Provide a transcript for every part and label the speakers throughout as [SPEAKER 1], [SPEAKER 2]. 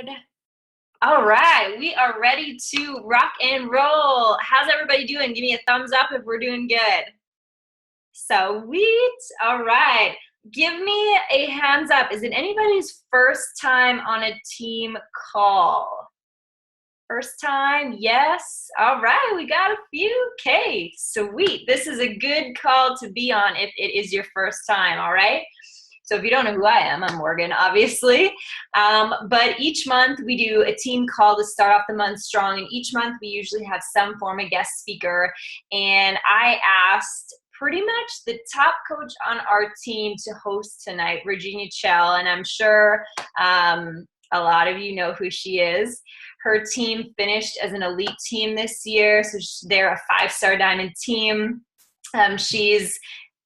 [SPEAKER 1] Good. All right, we are ready to rock and roll. How's everybody doing? Give me a thumbs up if we're doing good. Sweet. All right. Give me a hands up. Is it anybody's first time on a team call? First time? Yes. All right, we got a few. Okay, sweet. This is a good call to be on if it is your first time, all right? So if you don't know who I am, I'm Morgan, obviously. But each month we do a team call to start off the month strong. And each month we usually have some form of guest speaker. And I asked pretty much the top coach on our team to host tonight, Chell. And I'm sure a lot of you know who she is. Her team finished as an elite team this year. So they're a 5-star diamond team. She's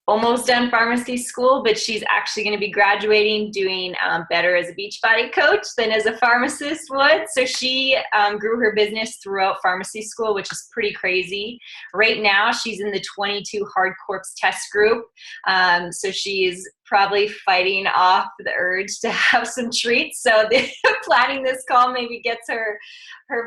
[SPEAKER 1] almost done pharmacy school, but she's actually going to be graduating doing better as a Beachbody coach than as a pharmacist would. So she grew her business throughout pharmacy school, which is pretty crazy. Right now, she's in the 22 hard corps test group. So she's probably fighting off the urge to have some treats. So planning this call maybe gets her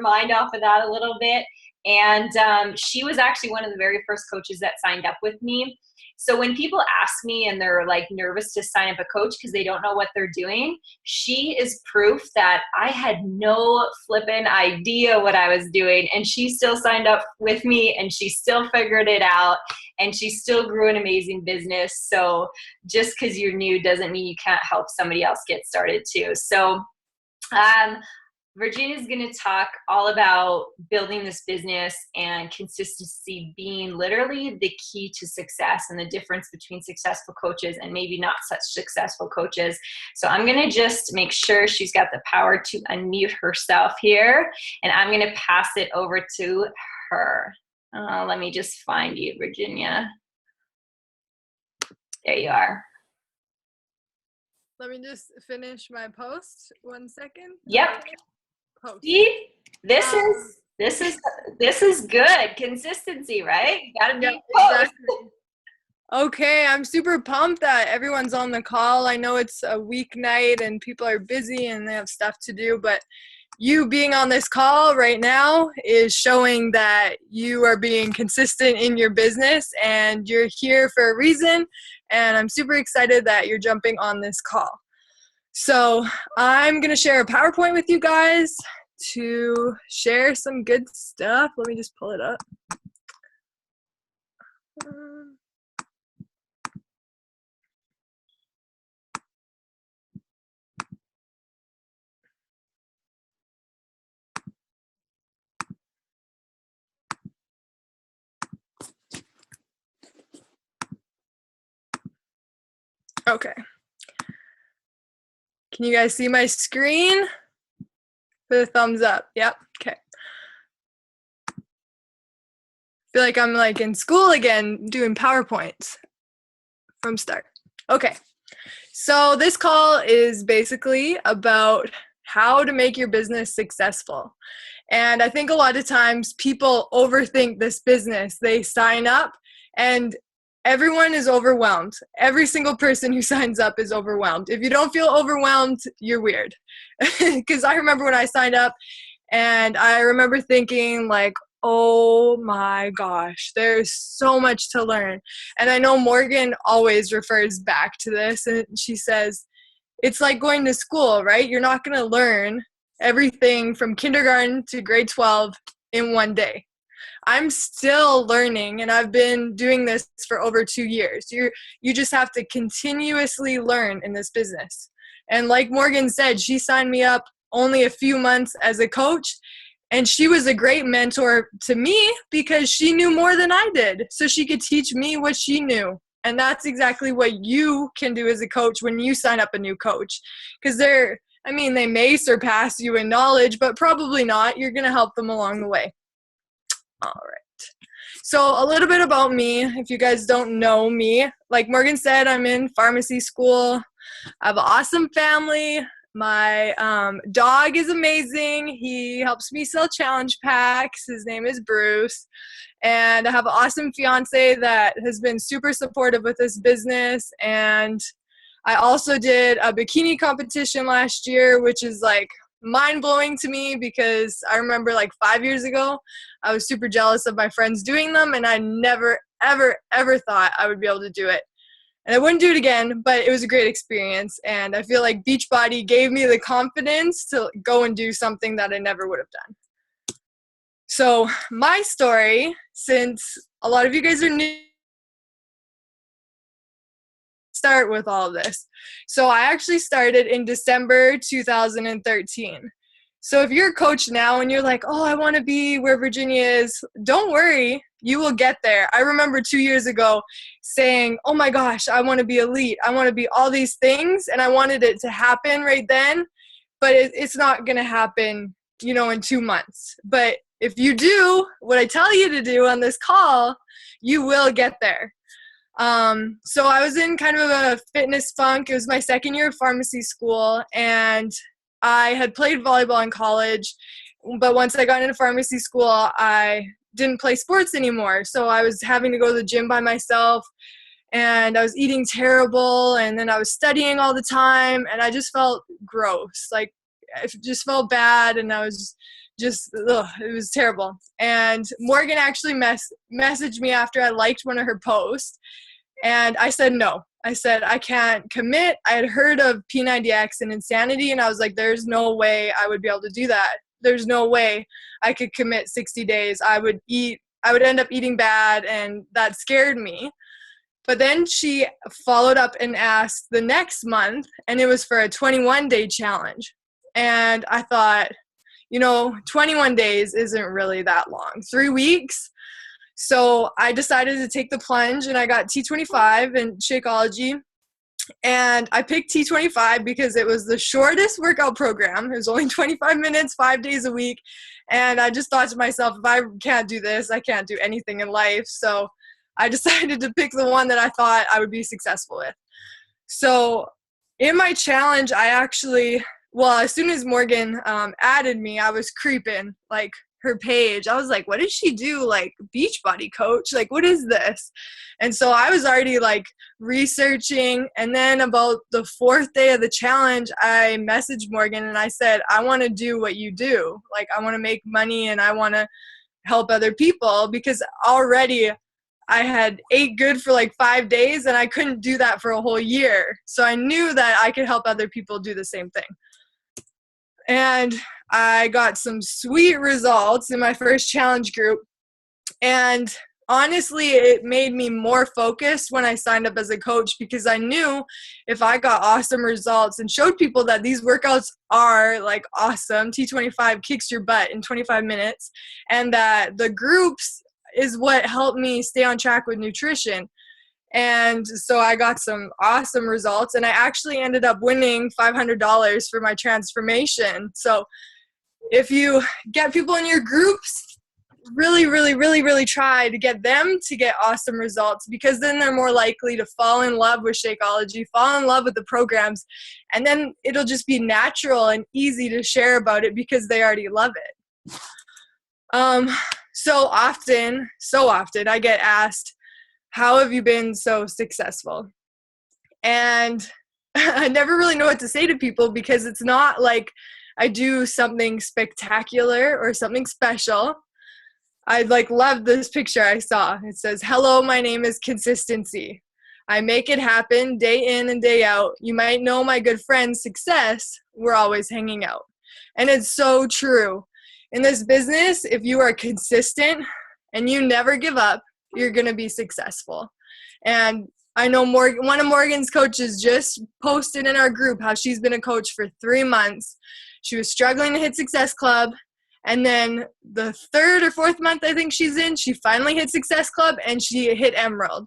[SPEAKER 1] mind off of that a little bit. And she was actually one of the very first coaches that signed up with me. So when people ask me and they're like nervous to sign up a coach because they don't know what they're doing, she is proof that I had no flippin' idea what I was doing. And she still signed up with me and she still figured it out and she still grew an amazing business. So just because you're new doesn't mean you can't help somebody else get started too. So Virginia's going to talk all about building this business and consistency being literally the key to success and the difference between successful coaches and maybe not such successful coaches. So I'm going to just make sure she's got the power to unmute herself here, and I'm going to pass it over to her. Let me just find you, Virginia. There you are.
[SPEAKER 2] Let me just finish my post. 1 second.
[SPEAKER 1] Yep. See, this is good consistency, right? You gotta be
[SPEAKER 2] exactly. Okay, I'm super pumped that everyone's on the call. I know it's a weeknight and people are busy and they have stuff to do, but you being on this call right now is showing that you are being consistent in your business and you're here for a reason. And I'm super excited that you're jumping on this call. So I'm going to share a PowerPoint with you guys to share some good stuff. Let me just pull it up. Okay. Can you guys see my screen? Put a thumbs up. Yep. Okay. Feel like I'm like in school again doing PowerPoints from start. Okay. So this call is basically about how to make your business successful. And I think a lot of times people overthink this business. They sign up and everyone is overwhelmed. Every single person who signs up is overwhelmed. If you don't feel overwhelmed, you're weird. Because I remember when I signed up and I remember thinking like, oh my gosh, there's so much to learn. And I know Morgan always refers back to this and she says, it's like going to school, right? You're not going to learn everything from kindergarten to grade 12 in one day. I'm still learning and I've been doing this for over 2 years. You just have to continuously learn in this business. And like Morgan said, she signed me up only a few months as a coach and she was a great mentor to me because she knew more than I did. So she could teach me what she knew. And that's exactly what you can do as a coach when you sign up a new coach. Because they may surpass you in knowledge, but probably not. You're going to help them along the way. All right. So a little bit about me, if you guys don't know me. Like Morgan said, I'm in pharmacy school. I have an awesome family. My dog is amazing. He helps me sell challenge packs. His name is Bruce. And I have an awesome fiance that has been super supportive with this business. And I also did a bikini competition last year, which is like mind-blowing to me because I remember like 5 years ago, I was super jealous of my friends doing them, and I never, ever, ever thought I would be able to do it. And I wouldn't do it again, but it was a great experience. And I feel like Beachbody gave me the confidence to go and do something that I never would have done. So my story, since a lot of you guys are new, start with all of this. So I actually started in December 2013. So if you're a coach now and you're like, oh, I want to be where Virginia is, don't worry, you will get there. I remember 2 years ago saying, oh my gosh, I want to be elite. I want to be all these things. And I wanted it to happen right then, but it's not going to happen, in 2 months. But if you do what I tell you to do on this call, you will get there. So I was in kind of a fitness funk. It was my second year of pharmacy school, and I had played volleyball in college, but once I got into pharmacy school, I didn't play sports anymore. So I was having to go to the gym by myself, and I was eating terrible, and then I was studying all the time, and I just felt gross. Like, I just felt bad, and I was just, it was terrible. And Morgan actually messaged me after I liked one of her posts, and I said no. I said, I can't commit. I had heard of P90X and Insanity, and I was like, there's no way I would be able to do that. There's no way I could commit 60 days. I would end up eating bad, and that scared me. But then she followed up and asked the next month, and it was for a 21-day challenge. And I thought, 21 days isn't really that long. 3 weeks. So I decided to take the plunge, and I got T25 in Shakeology. And I picked T25 because it was the shortest workout program. It was only 25 minutes, 5 days a week. And I just thought to myself, if I can't do this, I can't do anything in life. So I decided to pick the one that I thought I would be successful with. So in my challenge, as soon as Morgan added me, I was creeping like her page. I was like, what did she do? Like, Beachbody coach? Like, what is this? And so I was already like researching. And then about the 4th day of the challenge, I messaged Morgan and I said, I want to do what you do. Like, I want to make money and I want to help other people, because already I had ate good for like 5 days and I couldn't do that for a whole year. So I knew that I could help other people do the same thing. And I got some sweet results in my first challenge group. And honestly, it made me more focused when I signed up as a coach, because I knew if I got awesome results and showed people that these workouts are like awesome, T25 kicks your butt in 25 minutes, and that the groups is what helped me stay on track with nutrition. And so I got some awesome results, and I actually ended up winning $500 for my transformation. So if you get people in your groups, really, really, really, really try to get them to get awesome results, because then they're more likely to fall in love with Shakeology, fall in love with the programs, and then it'll just be natural and easy to share about it because they already love it. So often I get asked, how have you been so successful? And I never really know what to say to people, because it's not like I do something spectacular or something special. I love this picture I saw. It says, hello, my name is consistency. I make it happen day in and day out. You might know my good friend Success. We're always hanging out. And it's so true. In this business, if you are consistent and you never give up, you're going to be successful. And I know one of Morgan's coaches just posted in our group how she's been a coach for 3 months. She was struggling to hit Success Club. And then the 3rd or 4th month I think she's in, she finally hit Success Club and she hit Emerald.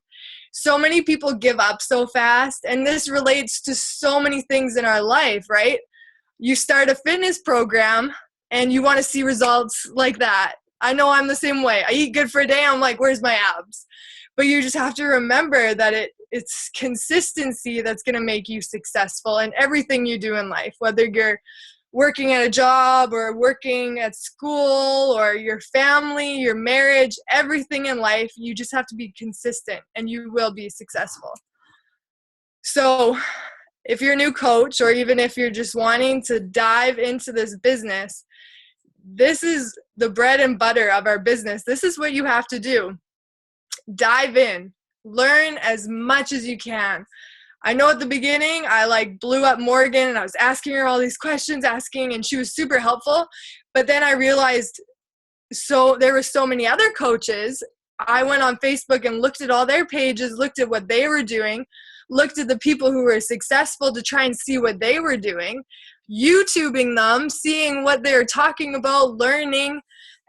[SPEAKER 2] So many people give up so fast. And this relates to so many things in our life, right? You start a fitness program and you want to see results like that. I know I'm the same way. I eat good for a day. I'm like, where's my abs? But you just have to remember that it's consistency that's going to make you successful in everything you do in life, whether you're working at a job or working at school or your family, your marriage, everything in life. You just have to be consistent and you will be successful. So if you're a new coach, or even if you're just wanting to dive into this business, this is the bread and butter of our business. This is what you have to do. Dive in. Learn as much as you can. I know at the beginning, I blew up Morgan and I was asking her all these questions, and she was super helpful. But then I realized, there were so many other coaches. I went on Facebook and looked at all their pages, looked at what they were doing, looked at the people who were successful to try and see what they were doing, YouTubing them, seeing what they were talking about, learning.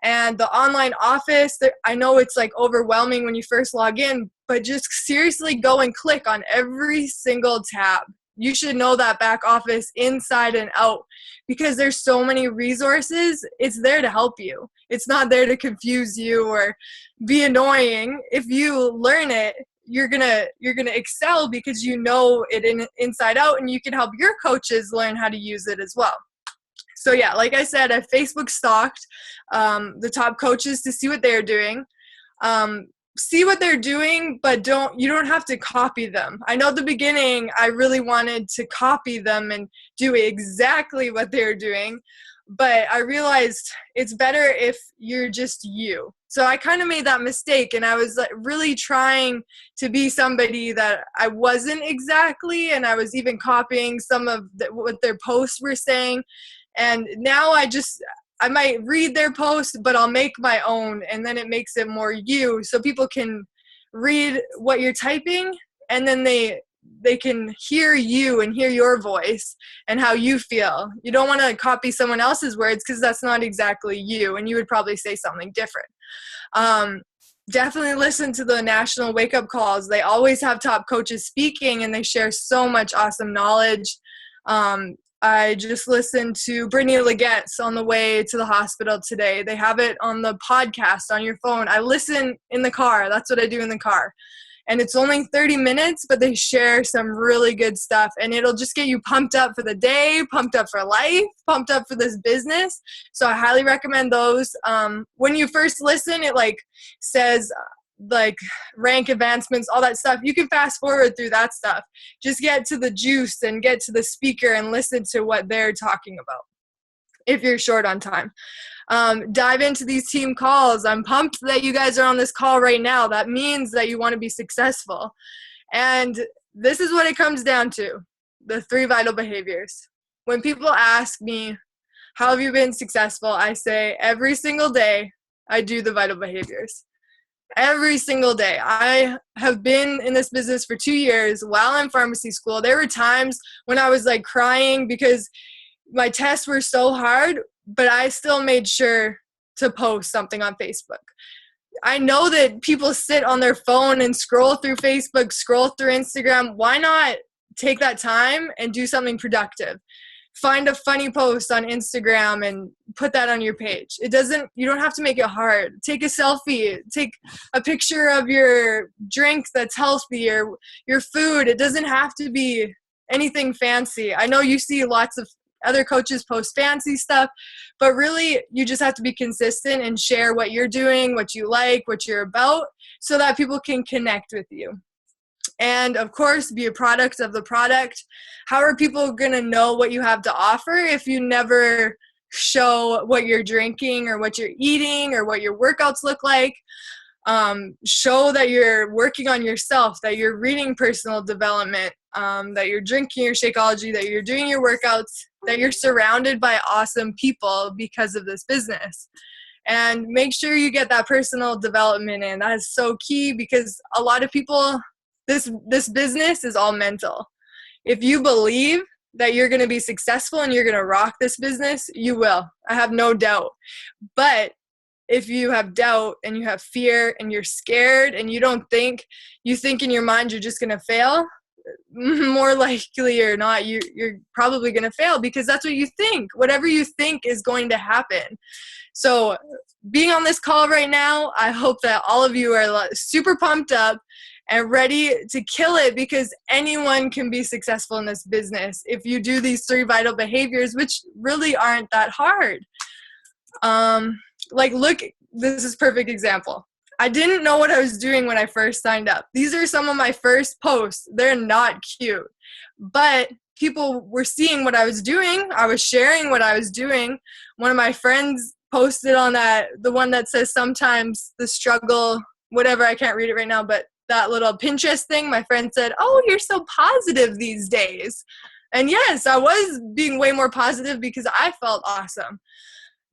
[SPEAKER 2] And the online office, I know it's overwhelming when you first log in, but just seriously go and click on every single tab. You should know that back office inside and out, because there's so many resources. It's there to help you. It's not there to confuse you or be annoying. If you learn it, you're gonna excel, because you know it inside out, and you can help your coaches learn how to use it as well. So yeah, like I said, I Facebook stalked the top coaches to see what they're doing. See what they're doing, but you don't have to copy them. I know at the beginning I really wanted to copy them and do exactly what they're doing, but I realized it's better if you're just you. So I kind of made that mistake, and I was really trying to be somebody that I wasn't exactly, and I was even copying some of what their posts were saying. And now I might read their post, but I'll make my own, and then it makes it more you, so people can read what you're typing, and then they can hear you and hear your voice and how you feel. You don't want to copy someone else's words, because that's not exactly you, and you would probably say something different. Definitely listen to the national wake-up calls. They always have top coaches speaking, and they share so much awesome knowledge. I just listened to Brittany Leggett's on the way to the hospital today. They have it on the podcast on your phone. I listen in the car. That's what I do in the car. And it's only 30 minutes, but they share some really good stuff. And it'll just get you pumped up for the day, pumped up for life, pumped up for this business. So I highly recommend those. When you first listen, it says rank advancements, all that stuff. You can fast forward through that stuff. Just get to the juice and get to the speaker and listen to what they're talking about if you're short on time. Dive into these team calls. I'm pumped that you guys are on this call right now. That means that you want to be successful. And this is what it comes down to, the 3 vital behaviors. When people ask me, how have you been successful? I say every single day I do the vital behaviors. Every single day. I have been in this business for 2 years while in pharmacy school. There were times when I was crying because my tests were so hard, but I still made sure to post something on Facebook. I know that people sit on their phone and scroll through Facebook, scroll through Instagram. Why not take that time and do something productive? Find a funny post on Instagram and put that on your page. You don't have to make it hard. Take a selfie, take a picture of your drink that's healthy, or your food. It doesn't have to be anything fancy. I know you see lots of other coaches post fancy stuff, but really you just have to be consistent and share what you're doing, what you like, what you're about, so that people can connect with you. And of course, be a product of the product. How are people going to know what you have to offer if you never show what you're drinking or what you're eating or what your workouts look like? Show that you're working on yourself, that you're reading personal development, that you're drinking your Shakeology, that you're doing your workouts, that you're surrounded by awesome people because of this business. And make sure you get that personal development in. That is so key, because a lot of people, this business is all mental. If you believe that you're going to be successful and you're going to rock this business, you will. I have no doubt. But if you have doubt and you have fear and you're scared and you think in your mind you're just going to fail, more likely or not, you're probably going to fail, because that's what you think. Whatever you think is going to happen. So being on this call right now, I hope that all of you are super pumped up and ready to kill it, because anyone can be successful in this business if you do these 3 vital behaviors, which really aren't that hard. Look, this is a perfect example. I didn't know what I was doing when I first signed up. These are some of my first posts. They're not cute, but people were seeing what I was doing. I was sharing what I was doing. One of my friends posted on that, the one that says sometimes the struggle, whatever, I can't read it right now, but that little Pinterest thing, my friend said, oh, you're so positive these days. And yes, I was being way more positive because I felt awesome.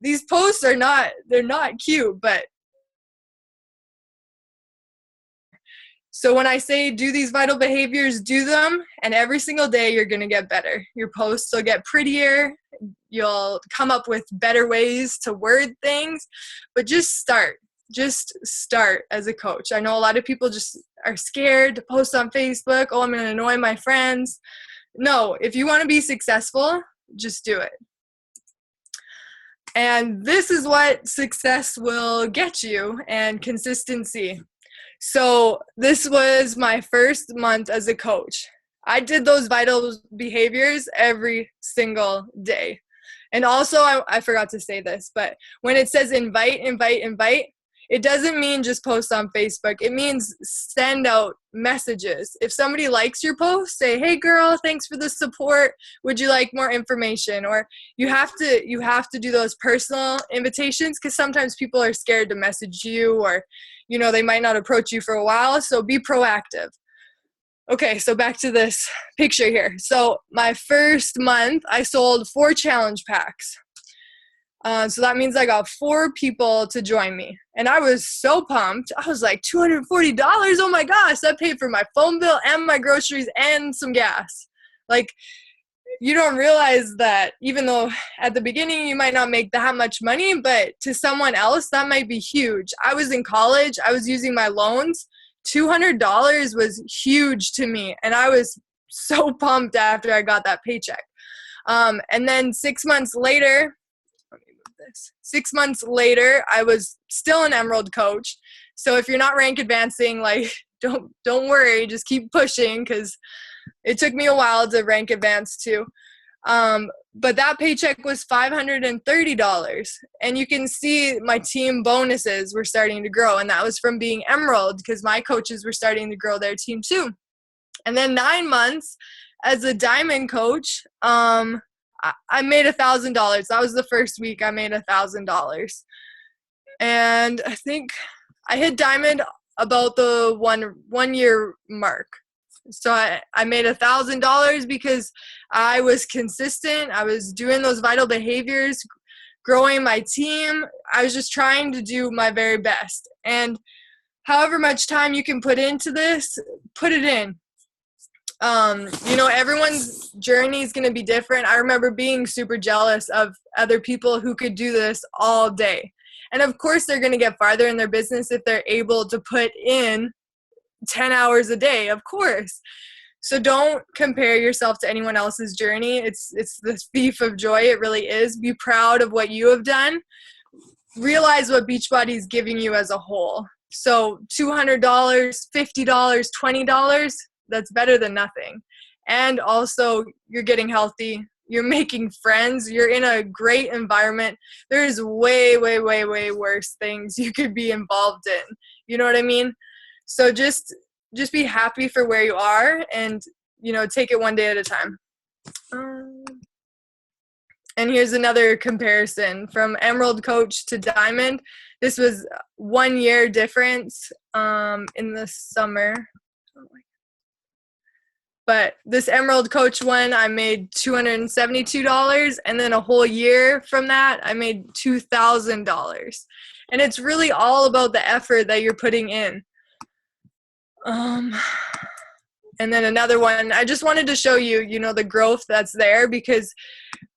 [SPEAKER 2] These posts are they're not cute, but so when I say do these vital behaviors, do them, and every single day you're going to get better. Your posts will get prettier. You'll come up with better ways to word things, but just start. Just start as a coach. I know a lot of people just are scared to post on Facebook. Oh, I'm going to annoy my friends. No, if you want to be successful, just do it. And this is what success will get you, and consistency. So this was my first month as a coach. I did those vital behaviors every single day. And also, I forgot to say this, but when it says invite, it doesn't mean just post on Facebook. It means send out messages. If somebody likes your post, say, hey girl, thanks for the support. Would you like more information? Or you have to do those personal invitations, because sometimes people are scared to message you, or, they might not approach you for a while. So be proactive. Okay, so back to this picture here. So my first month, I sold 4 challenge packs. So that means I got 4 people to join me. And I was so pumped. I was like, $240? Oh my gosh, that paid for my phone bill and my groceries and some gas. Like, you don't realize that even though at the beginning you might not make that much money, but to someone else, that might be huge. I was in college. I was using my loans. $200 was huge to me. And I was so pumped after I got that paycheck. And then 6 months later, 6 months later, I was still an Emerald coach. So if you're not rank advancing, like, don't worry, just keep pushing, because it took me a while to rank advance too. But that paycheck was $530. And you can see my team bonuses were starting to grow. And that was from being Emerald, because my coaches were starting to grow their team too. And then 9 months as a Diamond coach, I made $1,000. That was the first week I made $1,000. And I think I hit Diamond about the one year mark. So I made $1,000 because I was consistent. I was doing those vital behaviors, growing my team. I was just trying to do my very best. And however much time you can put into this, put it in. Everyone's journey is going to be different. I remember being super jealous of other people who could do this all day. And of course, they're going to get farther in their business if they're able to put in 10 hours a day, of course. So don't compare yourself to anyone else's journey. It's the thief of joy. It really is. Be proud of what you have done. Realize what Beachbody is giving you as a whole. So $200, $50, $20, that's better than nothing. And also, you're getting healthy. You're making friends. You're in a great environment. There's way, way, way, way worse things you could be involved in. You know what I mean? So just be happy for where you are, and, take it one day at a time. And here's another comparison from Emerald coach to Diamond. This was 1 year difference in the summer. But this Emerald coach one, I made $272, and then a whole year from that, I made $2,000. And it's really all about the effort that you're putting in. And then another one, I just wanted to show you, the growth that's there, because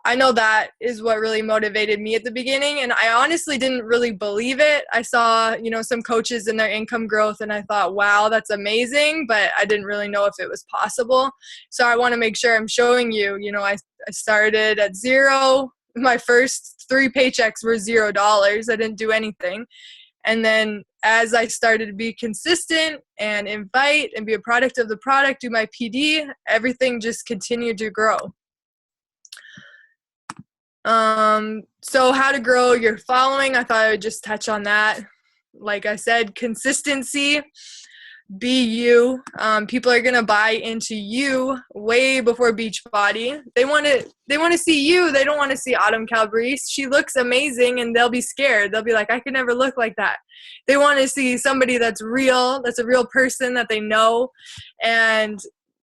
[SPEAKER 2] I know that is what really motivated me at the beginning. And I honestly didn't really believe it. I saw, some coaches and their income growth, and I thought, wow, that's amazing. But I didn't really know if it was possible. So I want to make sure I'm showing you, I started at zero. My first 3 paychecks were $0. I didn't do anything. And then as I started to be consistent and invite and be a product of the product, do my PD, everything just continued to grow. So how to grow your following, I thought I would just touch on that. Like I said, consistency. Be you. People are gonna buy into you way before Beachbody. They want to see you. They don't want to see Autumn Calabrese. She looks amazing, and they'll be scared. They'll be like, I could never look like that. They want to see somebody that's real, that's a real person that they know, and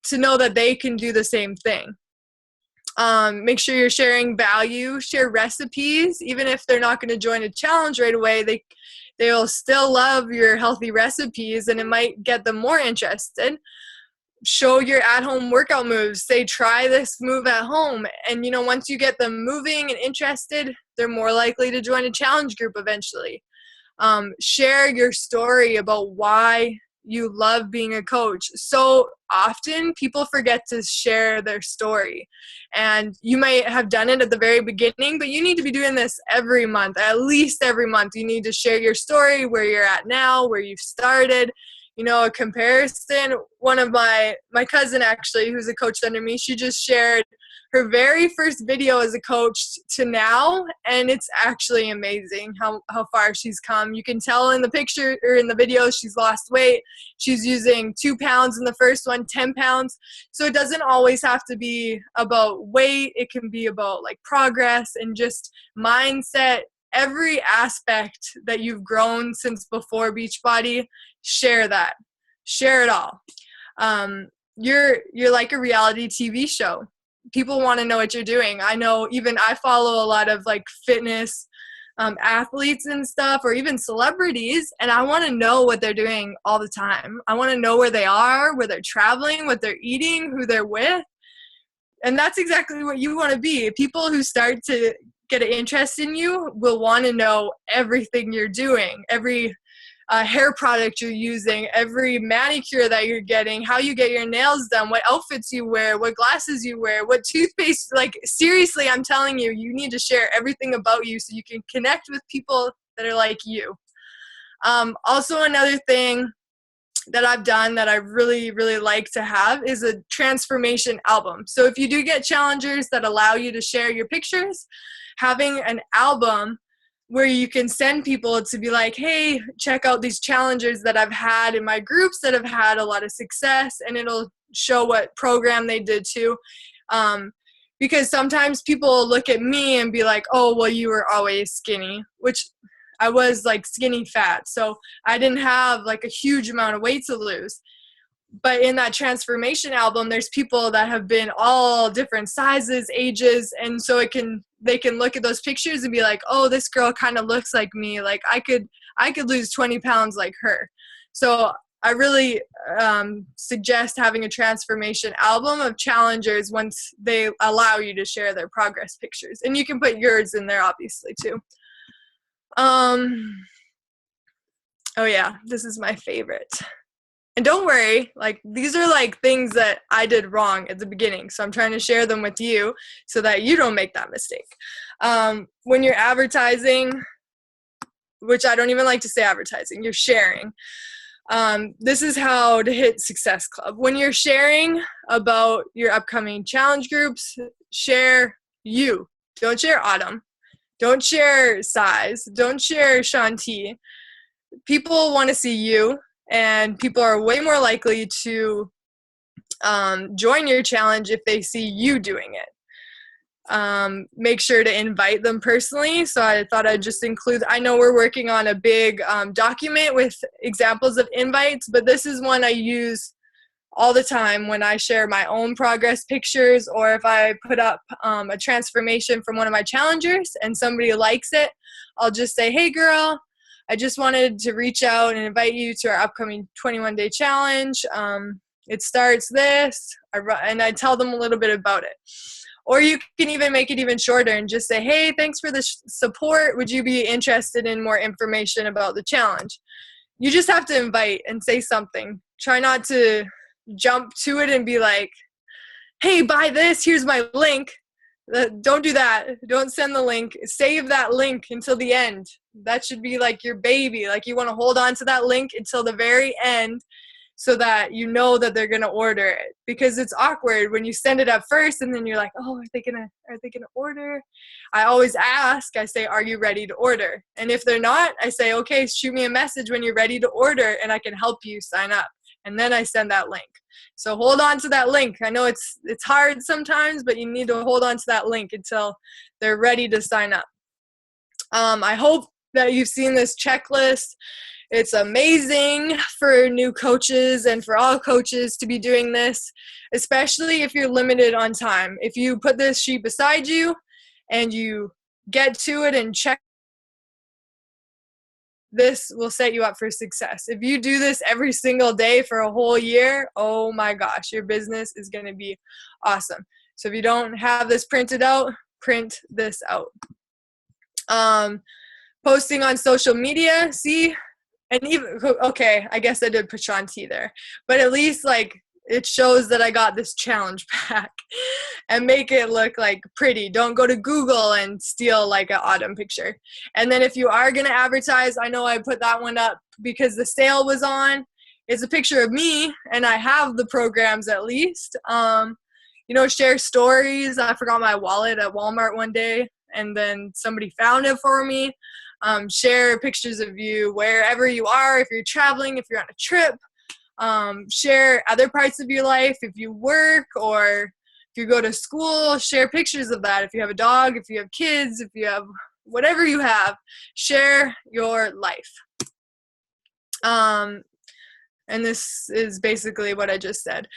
[SPEAKER 2] to know that they can do the same thing. Make sure you're sharing value, share recipes. Even if they're not going to join a challenge right away, they'll still love your healthy recipes, and it might get them more interested. Show your at-home workout moves. Say, try this move at home. And, once you get them moving and interested, they're more likely to join a challenge group eventually. Share your story about why you love being a coach. So often people forget to share their story, and you might have done it at the very beginning, but you need to be doing this every month. At least every month you need to share your story, where you're at now, where you've started, a comparison. One of my cousin, actually, who's a coach under me, she just shared her very first video as a coach to now, and it's actually amazing how far she's come. You can tell in the picture or in the video she's lost weight. She's using 2 pounds in the first one, 10 pounds. So it doesn't always have to be about weight. It can be about like progress and just mindset. Every aspect that you've grown since before Beachbody, share that. Share it all. You're like a reality TV show. People want to know what you're doing. I know, even I follow a lot of like fitness athletes and stuff, or even celebrities, and I want to know what they're doing all the time. I want to know where they are, where they're traveling, what they're eating, who they're with. And that's exactly what you want to be. People who start to get an interest in you will want to know everything you're doing, every hair product you're using, every manicure that you're getting, how you get your nails done, what outfits you wear, what glasses you wear, what toothpaste. Like, seriously, I'm telling you, you need to share everything about you so you can connect with people that are like you. Also, another thing that I've done that I really, really like to have is a transformation album. So if you do get challengers that allow you to share your pictures, having an album where you can send people to be like, hey, check out these challengers that I've had in my groups that have had a lot of success, and it'll show what program they did too. Because sometimes people look at me and be like, oh, well, you were always skinny, which I was like skinny fat. So I didn't have like a huge amount of weight to lose. But in that transformation album, there's people that have been all different sizes, ages, and so they can look at those pictures and be like, oh, this girl kind of looks like me. Like I could lose 20 pounds like her. So I really suggest having a transformation album of challengers once they allow you to share their progress pictures. And you can put yours in there, obviously, too. Oh yeah, this is my favorite. And don't worry, like, these are like things that I did wrong at the beginning. So I'm trying to share them with you so that you don't make that mistake. When you're advertising, which I don't even like to say advertising, you're sharing. This is how to hit Success Club. When you're sharing about your upcoming challenge groups, share you. Don't share Autumn. Don't share size. Don't share Shanti. People want to see you. And people are way more likely to join your challenge if they see you doing it. Make sure to invite them personally. So I thought I'd just include, I know we're working on a big document with examples of invites, but this is one I use all the time when I share my own progress pictures, or if I put up a transformation from one of my challengers and somebody likes it, I'll just say, hey girl, I just wanted to reach out and invite you to our upcoming 21-day challenge. It starts this, and I tell them a little bit about it. Or you can even make it even shorter and just say, hey, thanks for the support. Would you be interested in more information about the challenge? You just have to invite and say something. Try not to jump to it and be like, hey, buy this, here's my link. Don't do that. Don't send the link. Save that link until the end. That should be like your baby. Like, you want to hold on to that link until the very end so that you know that they're going to order it. Because it's awkward when you send it up first and then you're like, oh, are they gonna order? I always ask, I say, are you ready to order? And if they're not, I say, okay, shoot me a message when you're ready to order and I can help you sign up. and then I send that link. So hold on to that link. I know it's hard sometimes, but you need to hold on to that link until they're ready to sign up. I hope that you've seen this checklist. It's amazing for new coaches and for all coaches to be doing this, especially if you're limited on time. If you put this sheet beside you and you get to it and check, this will set you up for success. If you do this every single day for a whole year, oh my gosh, your business is going to be awesome. So if you don't have this printed out, print this out. Posting on social media, see, and even, okay, I guess I did put Shanti there, but at least like it shows that I got this challenge back and make it look like pretty. Don't go to Google and steal like an autumn picture. And then if you are going to advertise, I know I put that one up because the sale was on. It's a picture of me and I have the programs at least. Share stories. I forgot my wallet at Walmart one day and then somebody found it for me. Share pictures of you wherever you are, if you're traveling, if you're on a trip. Share other parts of your life, if you work or if you go to school, share pictures of that. If you have a dog, if you have kids, if you have whatever you have, share your life. And this is basically what I just said.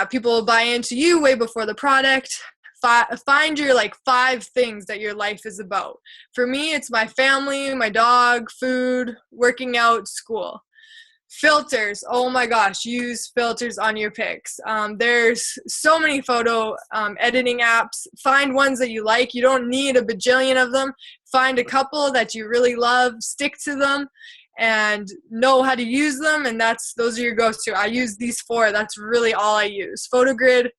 [SPEAKER 2] People buy into you way before the product. Find your like 5 things that your life is about. For me, it's my family, my dog, food, working out, school. Filters, oh my gosh, use filters on your pics. There's so many photo editing apps. Find ones that you like. You don't need a bajillion of them. Find a couple that you really love, stick to them, and know how to use them, and those are your go-to. I use these 4. That's really all I use. PhotoGrid,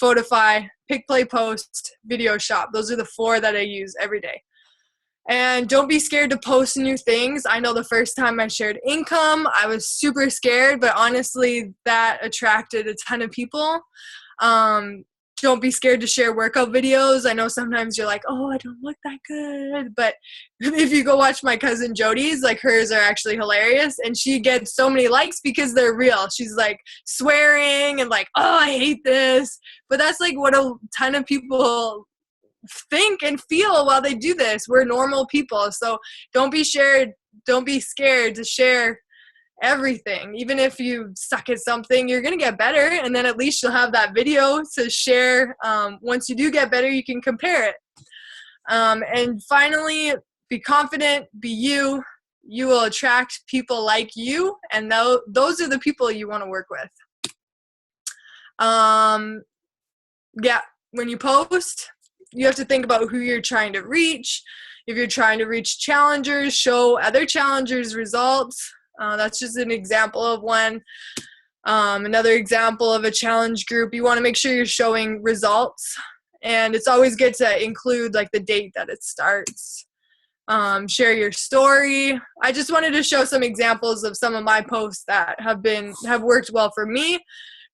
[SPEAKER 2] Photify, Pick, Play, Post, Video Shop. Those are the 4 that I use every day. And don't be scared to post new things. I know the first time I shared income, I was super scared, but honestly, that attracted a ton of people. Don't be scared to share workout videos. I know sometimes you're like, oh, I don't look that good. But if you go watch my cousin Jody's, like hers are actually hilarious. And she gets so many likes because they're real. She's like swearing and like, oh, I hate this. But that's like what a ton of people think and feel while they do this. We're normal people. So don't be scared to share everything. Even if you suck at something, you're going to get better, and then at least you'll have that video to share. Once you do get better, you can compare it. And finally, be confident, be you. You will attract people like you, and those are the people you want to work with. When you post, you have to think about who you're trying to reach. If you're trying to reach challengers, show other challengers results. That's just an example of one. Another example of a challenge group, you want to make sure you're showing results. And it's always good to include like the date that it starts. Share your story. I just wanted to show some examples of some of my posts that have worked well for me.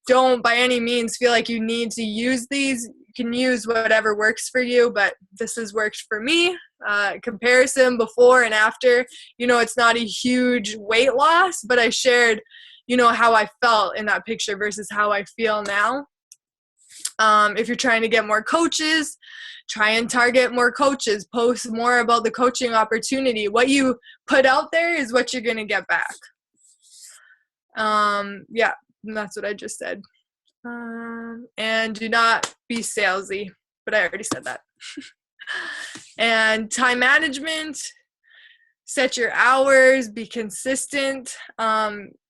[SPEAKER 2] Don't by any means feel like you need to use these. You can use whatever works for you, but this has worked for me. Comparison before and after. It's not a huge weight loss, but I shared, how I felt in that picture versus how I feel now. If you're trying to get more coaches, try and target more coaches. Post more about the coaching opportunity. What you put out there is what you're going to get back. And that's what I just said. And do not be salesy, but I already said that. And time management, set your hours, be consistent.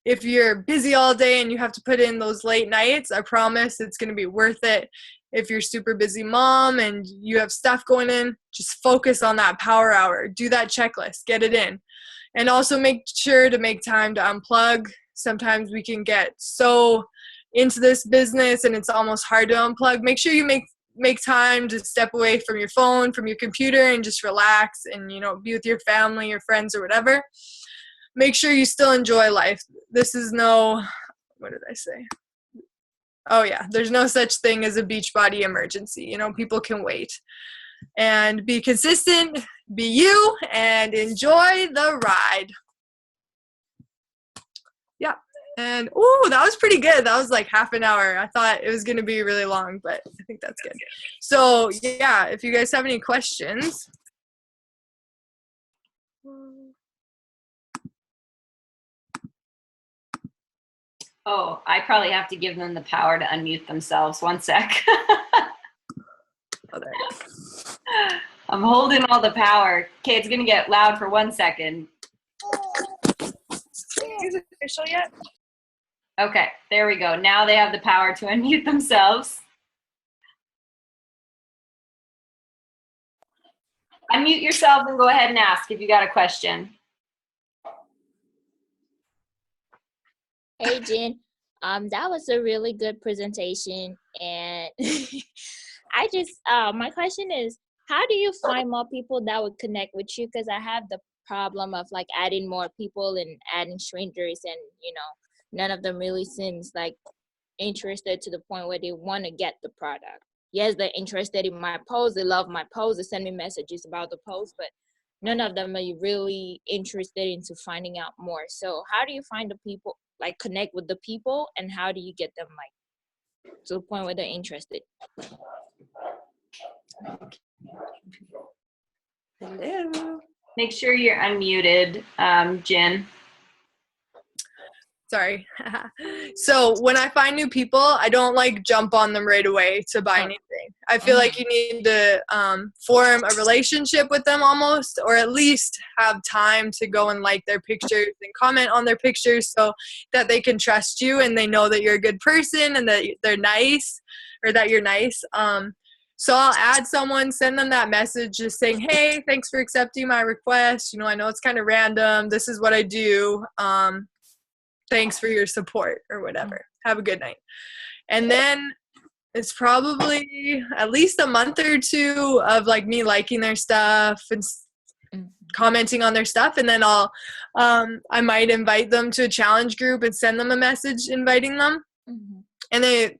[SPEAKER 2] If you're busy all day and you have to put in those late nights, I promise it's going to be worth it. If you're super busy mom and you have stuff going in, just focus on that power hour. Do that checklist, get it in. And also make sure to make time to unplug. Sometimes we can get so into this business and it's almost hard to unplug. Make sure you make time to step away from your phone, from your computer, and just relax and, be with your family, your friends, or whatever. Make sure you still enjoy life. This is what did I say? Oh yeah, there's no such thing as a beach body emergency. People can wait. And be consistent, be you, and enjoy the ride. Yeah. And, ooh, that was pretty good. That was like half an hour. I thought it was going to be really long, but I think that's good. So, yeah, if you guys have any questions.
[SPEAKER 1] Oh, I probably have to give them the power to unmute themselves. One sec.
[SPEAKER 2] Oh, there it is.
[SPEAKER 1] I'm holding all the power. Okay, it's going to get loud for 1 second.
[SPEAKER 2] Is it official yet?
[SPEAKER 1] Okay, there we go. Now they have the power to unmute themselves. Unmute yourself and go ahead and ask if you got a question.
[SPEAKER 3] Hey, Jen. That was a really good presentation. And I just, my question is, how do you find more people that would connect with you? Because I have the problem of like adding more people and adding strangers, and none of them really seems like interested to the point where they want to get the product. Yes, they're interested in my post, they love my post, they send me messages about the post, but none of them are really interested into finding out more. So how do you find the people, like connect with the people, and how do you get them like to the point where they're interested?
[SPEAKER 2] Hello.
[SPEAKER 1] Make sure you're unmuted, Jen.
[SPEAKER 2] Sorry. So when I find new people, I don't like jump on them right away to buy anything. I feel like you need to form a relationship with them almost, or at least have time to go and like their pictures and comment on their pictures so that they can trust you and they know that you're a good person and that they're nice, or that you're nice. So I'll add someone, send them that message just saying, hey, thanks for accepting my request. I know it's kind of random. This is what I do. Thanks for your support, or whatever. Have a good night. And then it's probably at least a month or two of like me liking their stuff and commenting on their stuff. And then I might invite them to a challenge group and send them a message inviting them. And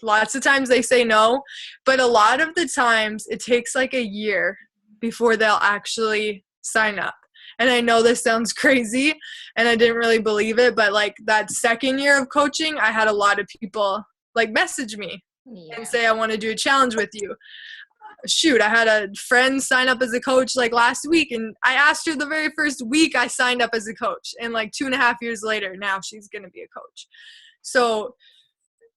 [SPEAKER 2] lots of times they say no, but a lot of the times it takes like a year before they'll actually sign up. And I know this sounds crazy and I didn't really believe it, but like that second year of coaching, I had a lot of people like message me and say, I want to do a challenge with you. Shoot, I had a friend sign up as a coach like last week, and I asked her the very first week I signed up as a coach, and like 2.5 years later, now she's going to be a coach. So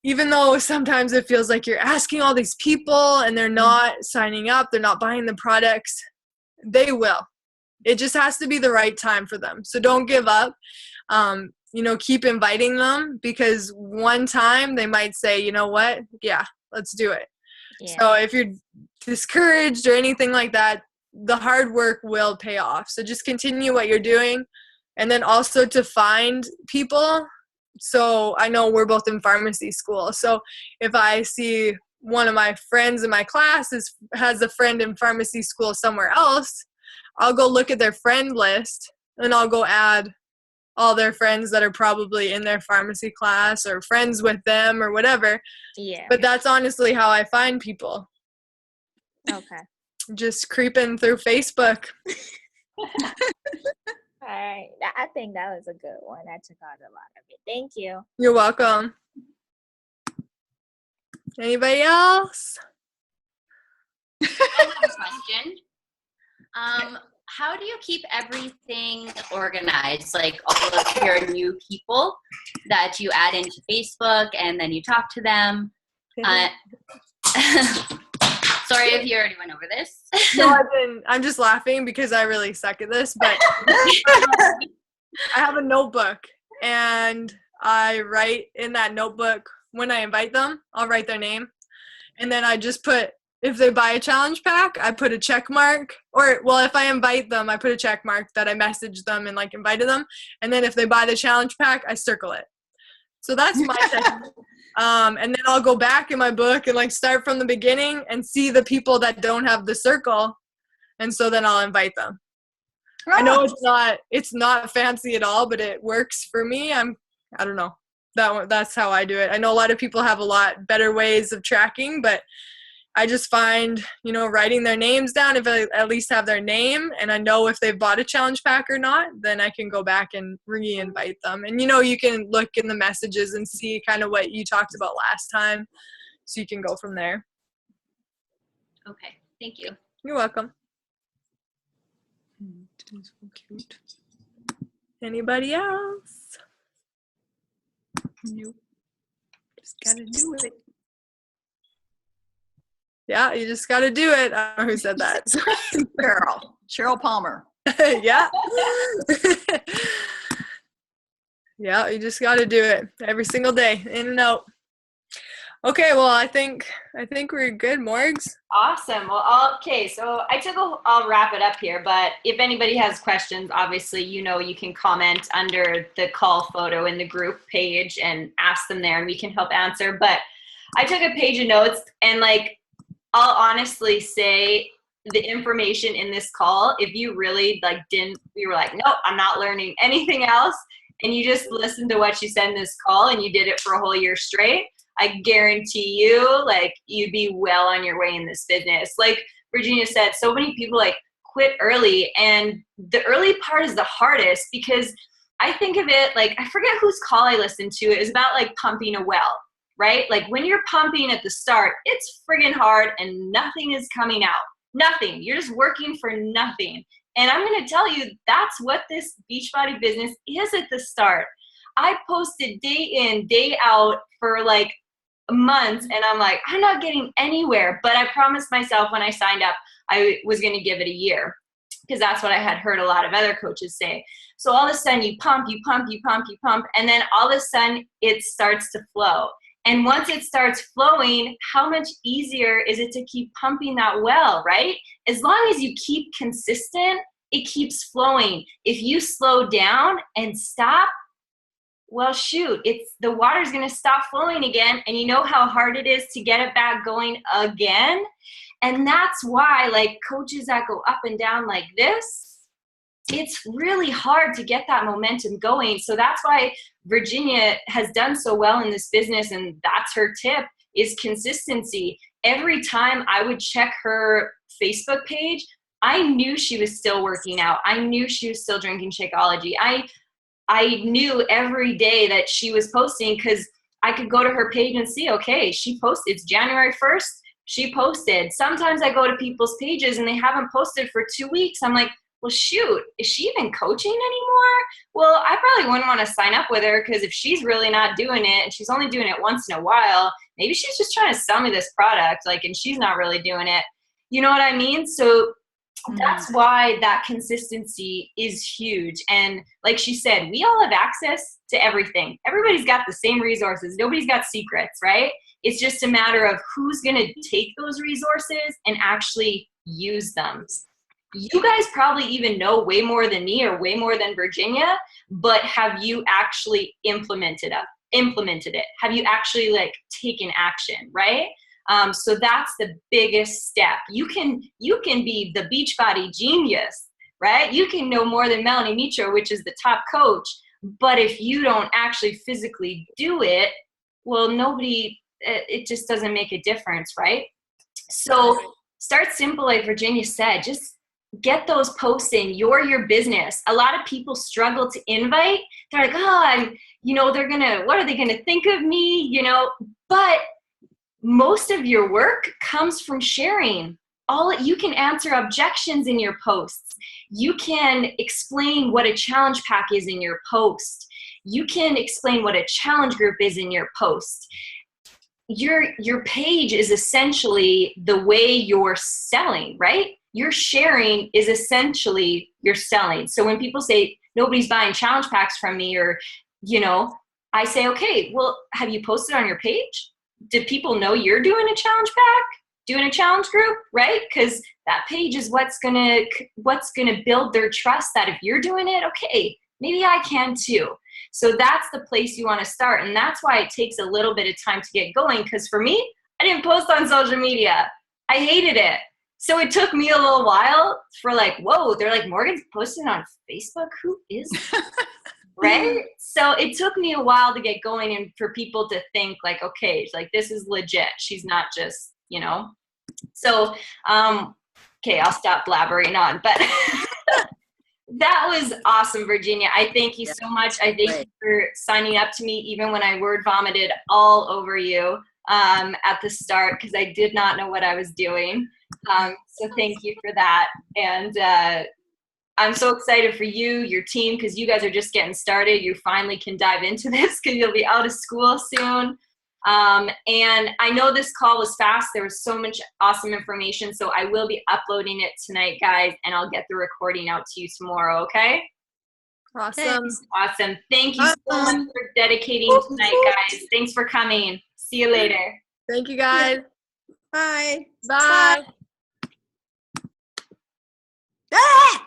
[SPEAKER 2] even though sometimes it feels like you're asking all these people and they're not signing up, they're not buying the products, they will. It just has to be the right time for them. So don't give up. Keep inviting them, because one time they might say, you know what? Yeah, let's do it. Yeah. So if you're discouraged or anything like that, the hard work will pay off. So just continue what you're doing. And then also to find people. So I know we're both in pharmacy school. So if I see one of my friends in my class has a friend in pharmacy school somewhere else, I'll go look at their friend list and I'll go add all their friends that are probably in their pharmacy class or friends with them or whatever. Yeah. But that's honestly how I find people.
[SPEAKER 3] Okay.
[SPEAKER 2] Just creeping through Facebook.
[SPEAKER 3] All right. I think that was a good one. I took out a lot of it. Thank you.
[SPEAKER 2] You're welcome. Anybody else?
[SPEAKER 4] I have a question. How do you keep everything organized? Like all of your new people that you add into Facebook and then you talk to them. Sorry if you already went over this.
[SPEAKER 2] No, I didn't. I'm just laughing because I really suck at this, but I have a notebook and I write in that notebook when I invite them, I'll write their name. And then I just put, if they buy a challenge pack, I put a check mark, if I invite them, I put a check mark that I messaged them and like invited them. And then if they buy the challenge pack, I circle it. So that's my technique. And then I'll go back in my book and like start from the beginning and see the people that don't have the circle. And so then I'll invite them. I know it's not fancy at all, but it works for me. I don't know. That's how I do it. I know a lot of people have a lot better ways of tracking, but I just find, writing their names down, if I at least have their name and I know if they've bought a challenge pack or not, then I can go back and re-invite them. And, you can look in the messages and see kind of what you talked about last time. So you can go from there.
[SPEAKER 4] Okay, thank you.
[SPEAKER 2] You're welcome. So cute. Anybody else?
[SPEAKER 5] Nope. Just gotta do it.
[SPEAKER 2] Yeah, you just got to do it. I don't know who said that.
[SPEAKER 5] Cheryl Palmer.
[SPEAKER 2] Yeah. Yeah, you just got to do it every single day, in and out. Okay, well, I think we're good, Morgs.
[SPEAKER 1] Awesome. Well, okay, so I'll wrap it up here, but if anybody has questions, obviously, you can comment under the call photo in the group page and ask them there and we can help answer. But I took a page of notes and I'll honestly say the information in this call, if you really you were like, nope, I'm not learning anything else, and you just listened to what she said in this call and you did it for a whole year straight, I guarantee you, you'd be well on your way in this business. Like Virginia said, so many people quit early, and the early part is the hardest because I think of it I forget whose call I listened to. It was about pumping a well. Right? When you're pumping at the start, it's friggin' hard and nothing is coming out. Nothing. You're just working for nothing. And I'm going to tell you, that's what this Beachbody business is at the start. I posted day in, day out for months, and I'm not getting anywhere. But I promised myself when I signed up, I was going to give it a year because that's what I had heard a lot of other coaches say. So all of a sudden you pump, and then all of a sudden it starts to flow. And once it starts flowing, how much easier is it to keep pumping that well, right? As long as you keep consistent, it keeps flowing. If you slow down and stop, well, shoot, the water's going to stop flowing again. And you know how hard it is to get it back going again? And that's why coaches that go up and down like this, it's really hard to get that momentum going. So that's why Virginia has done so well in this business, and that's her tip, is consistency. Every time I would check her Facebook page, I knew she was still working out. I knew she was still drinking Shakeology. I knew every day that she was posting because I could go to her page and see, okay, she posted. It's January 1st. She posted. Sometimes I go to people's pages and they haven't posted for 2 weeks. I'm like, well, shoot, is she even coaching anymore? Well, I probably wouldn't want to sign up with her because if she's really not doing it and she's only doing it once in a while, maybe she's just trying to sell me this product, and she's not really doing it. You know what I mean? So that's why that consistency is huge. And like she said, we all have access to everything. Everybody's got the same resources. Nobody's got secrets, right? It's just a matter of who's going to take those resources and actually use them. You guys probably even know way more than me or way more than Virginia, but have you actually implemented it? Have you actually taken action, right? So that's the biggest step. You can be the Beachbody genius, right? You can know more than Melanie Mitro, which is the top coach, but if you don't actually physically do it, well, it just doesn't make a difference, right? So start simple, like Virginia said, just get those posts in. You're your business. A lot of people struggle to invite. They're like, oh, what are they gonna think of me? But most of your work comes from sharing. You can answer objections in your posts. You can explain what a challenge pack is in your post. You can explain what a challenge group is in your post. Your page is essentially the way you're selling, right? Your sharing is essentially your selling. So when people say nobody's buying challenge packs from me, or, I say, okay, well, have you posted on your page? Do people know you're doing a challenge pack, doing a challenge group, right? Because that page is what's gonna build their trust that if you're doing it, okay, maybe I can too. So that's the place you want to start. And that's why it takes a little bit of time to get going. Because for me, I didn't post on social media. I hated it. So it took me a little while for whoa, they're like, Morgan's posting on Facebook? Who is that? Right? So it took me a while to get going and for people to think okay, it's this is legit. She's not just, So, okay, I'll stop blabbering on, but that was awesome, Virginia. I thank you so much. I thank you for signing up to me, even when I word vomited all over you at the start, because I did not know what I was doing. So thank you for that. And I'm so excited for you, your team, because you guys are just getting started. You finally can dive into this because you'll be out of school soon. And I know this call was fast. There was so much awesome information. So I will be uploading it tonight, guys, and I'll get the recording out to you tomorrow, okay?
[SPEAKER 2] Awesome.
[SPEAKER 1] Awesome. Thank you so much for dedicating tonight, guys. Thanks for coming. See you later.
[SPEAKER 2] Thank you, guys.
[SPEAKER 5] Bye.
[SPEAKER 2] Bye.
[SPEAKER 5] Ah!